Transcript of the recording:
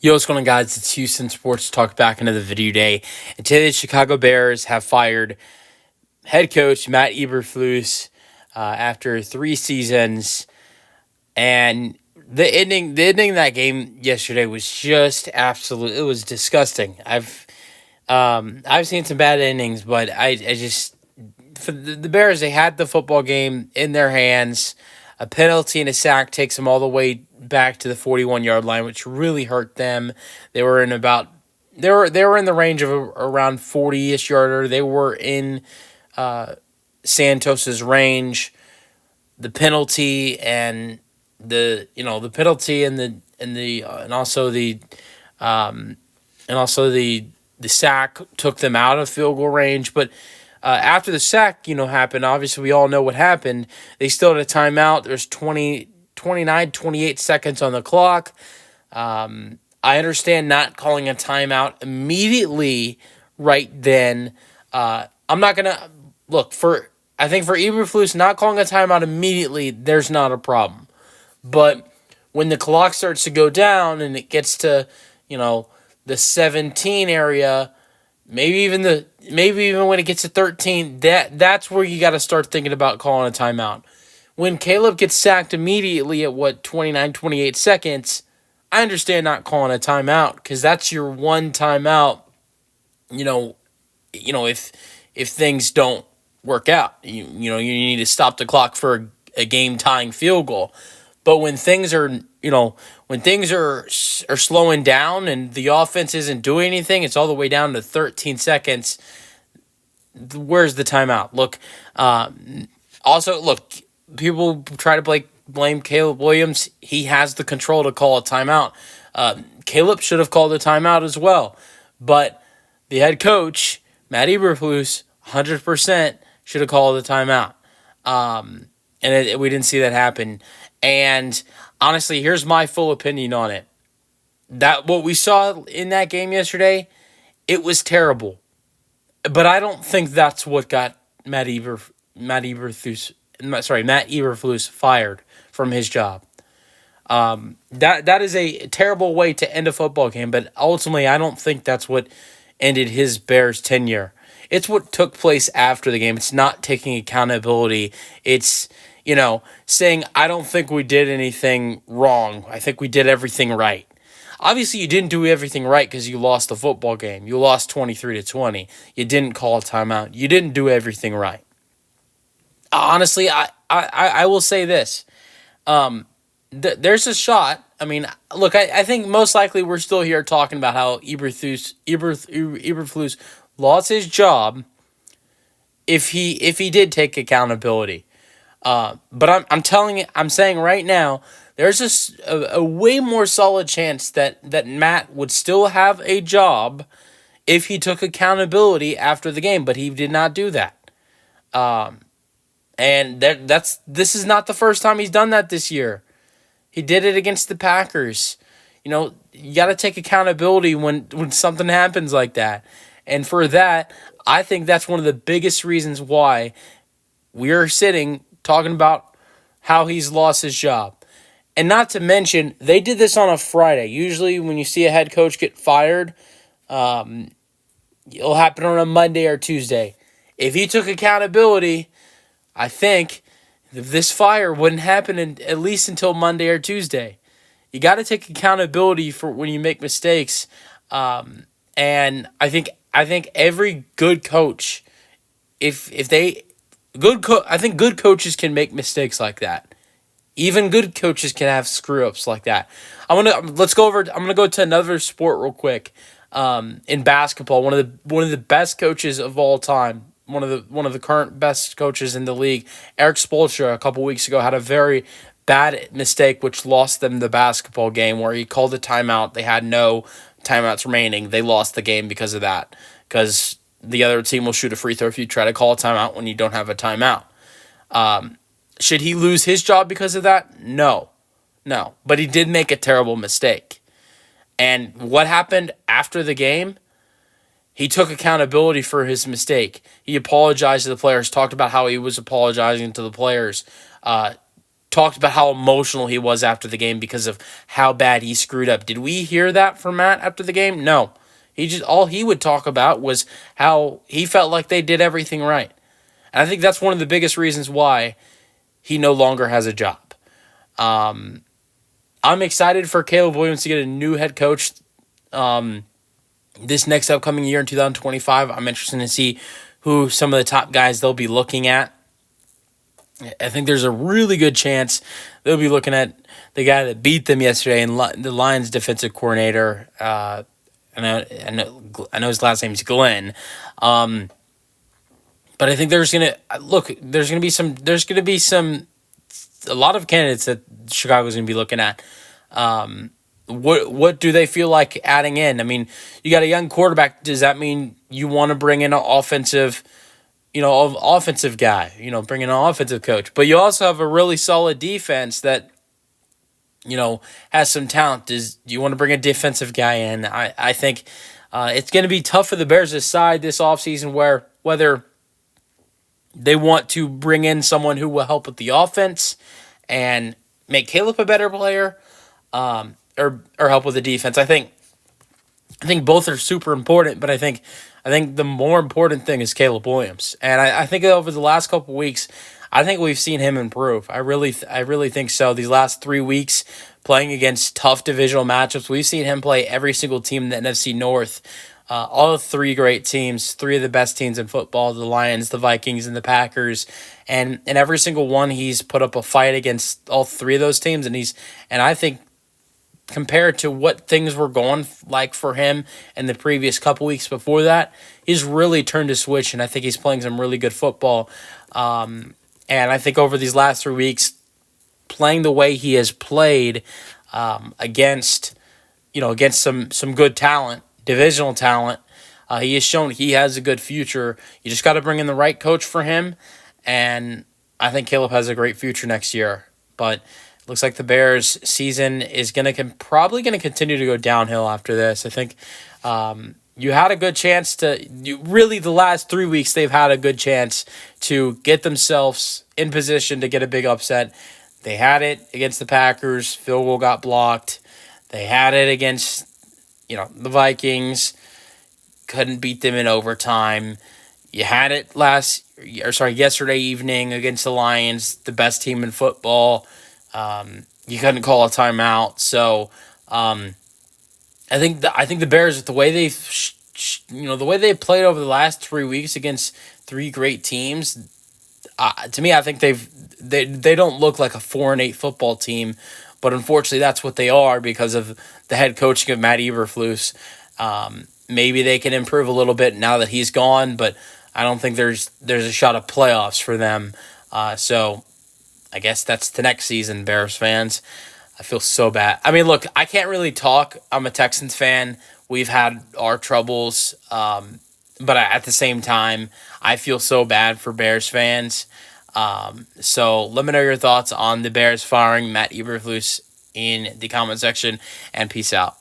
Yo, what's going on, guys? It's Houston Sports Talk back into the video day. And today, the Chicago Bears have fired head coach Matt Eberflus after 3 seasons. And the ending of that game yesterday was just absolute. It was disgusting. I've seen some bad endings, but I just for the Bears, they had the football game in their hands. A penalty and a sack takes them all the way back to the 41-yard line, which really hurt them. They were in about they were in the range of around 40-ish yarder. They were in Santos's range. The penalty and the penalty and also the sack took them out of field goal range, but after the sack, happened, obviously we all know what happened. They still had a timeout. There's 28 seconds on the clock. I understand not calling a timeout immediately right then. I'm not going to look I think for Eberflus not calling a timeout immediately, there's not a problem. But when the clock starts to go down and it gets to, the 17 area, maybe even when it gets to 13, that's where you got to start thinking about calling a timeout. When Caleb gets sacked immediately at 28 seconds, I understand not calling a timeout because that's your one timeout. If things don't work out, you need to stop the clock for a game tying field goal. But when things are slowing down and the offense isn't doing anything, it's all the way down to 13 seconds. Where's the timeout? Look, people try to blame Caleb Williams. He has the control to call a timeout. Caleb should have called a timeout as well. But the head coach, Matt Eberflus, 100% should have called a timeout. We didn't see that happen. And honestly, here's my full opinion on it. That what we saw in that game yesterday, it was terrible. But I don't think that's what got Matt Eberflus fired from his job. That is a terrible way to end a football game, but ultimately I don't think that's what ended his Bears tenure. It's what took place after the game. It's not taking accountability. It's saying, I don't think we did anything wrong. I think we did everything right. Obviously, you didn't do everything right because you lost the football game. You lost 23-20. You didn't call a timeout. You didn't do everything right. Honestly, I will say this. There's a shot. I mean, look, I think most likely we're still here talking about how Eberflus lost his job if he did take accountability. But I'm saying right now, there's a way more solid chance that Matt would still have a job if he took accountability after the game, but he did not do that. And this is not the first time he's done that this year. He did it against the Packers. You got to take accountability when something happens like that. And for that, I think that's one of the biggest reasons why we are sitting talking about how he's lost his job. And not to mention, they did this on a Friday. Usually when you see a head coach get fired, it'll happen on a Monday or Tuesday. If he took accountability, I think this fire wouldn't happen at least until Monday or Tuesday. You got to take accountability for when you make mistakes. And I think every good coach, I think good coaches can make mistakes like that. Even good coaches can have screw ups like that. I'm gonna go to another sport real quick. In basketball, one of the best coaches of all time, one of the current best coaches in the league, Eric Spoelstra, a couple weeks ago had a very bad mistake which lost them the basketball game, where he called a timeout. They had no timeouts remaining. They lost the game because of that. Because the other team will shoot a free throw if you try to call a timeout when you don't have a timeout. Should he lose his job because of that? No. But he did make a terrible mistake. And what happened after the game? He took accountability for his mistake. He apologized to the players, talked about how he was apologizing to the players, talked about how emotional he was after the game because of how bad he screwed up. Did we hear that from Matt after the game? No. He just all he would talk about was how he felt like they did everything right. And I think that's one of the biggest reasons why he no longer has a job. I'm excited for Caleb Williams to get a new head coach this next upcoming year in 2025. I'm interested to see who some of the top guys they'll be looking at. I think there's a really good chance they'll be looking at the guy that beat them yesterday and the Lions defensive coordinator. I know his last name is Glenn. But I think there's going to be a lot of candidates that Chicago's going to be looking at. What do they feel like adding in? I mean, you got a young quarterback. Does that mean you want to bring in an offensive guy, bring in an offensive coach? But you also have a really solid defense that, has some talent. Do you want to bring a defensive guy in? I think it's going to be tough for the Bears to decide this offseason whether they want to bring in someone who will help with the offense and make Caleb a better player, or help with the defense. I think both are super important, but I think the more important thing is Caleb Williams. And I think over the last couple of weeks, I think we've seen him improve. I really think so. These last 3 weeks, playing against tough divisional matchups, we've seen him play every single team in the NFC North. All 3 great teams, 3 of the best teams in football, the Lions, the Vikings, and the Packers. And every single one, he's put up a fight against all 3 of those teams. And I think compared to what things were going like for him in the previous couple weeks before that, he's really turned a switch, and I think he's playing some really good football. And I think over these last 3 weeks, playing the way he has played against some good talent, divisional talent, he has shown he has a good future. You just got to bring in the right coach for him, and I think Caleb has a great future next year. But it looks like the Bears' season is probably going to continue to go downhill after this. I think you had a good chance the last 3 weeks, they've had a good chance to get themselves in position to get a big upset. They had it against the Packers. Field goal got blocked. They had it against, the Vikings. Couldn't beat them in overtime. You had it yesterday evening against the Lions, the best team in football. You couldn't call a timeout. So, I think the Bears, the way they've played over the last 3 weeks against 3 great teams, to me, I think they don't look like a 4-8 football team, but unfortunately, that's what they are because of the head coaching of Matt Eberflus. Maybe they can improve a little bit now that he's gone, but I don't think there's a shot of playoffs for them. So I guess that's the next season, Bears fans. I feel so bad. I mean, look, I can't really talk. I'm a Texans fan. We've had our troubles. But at the same time, I feel so bad for Bears fans. So let me know your thoughts on the Bears firing Matt Eberflus in the comment section, and peace out.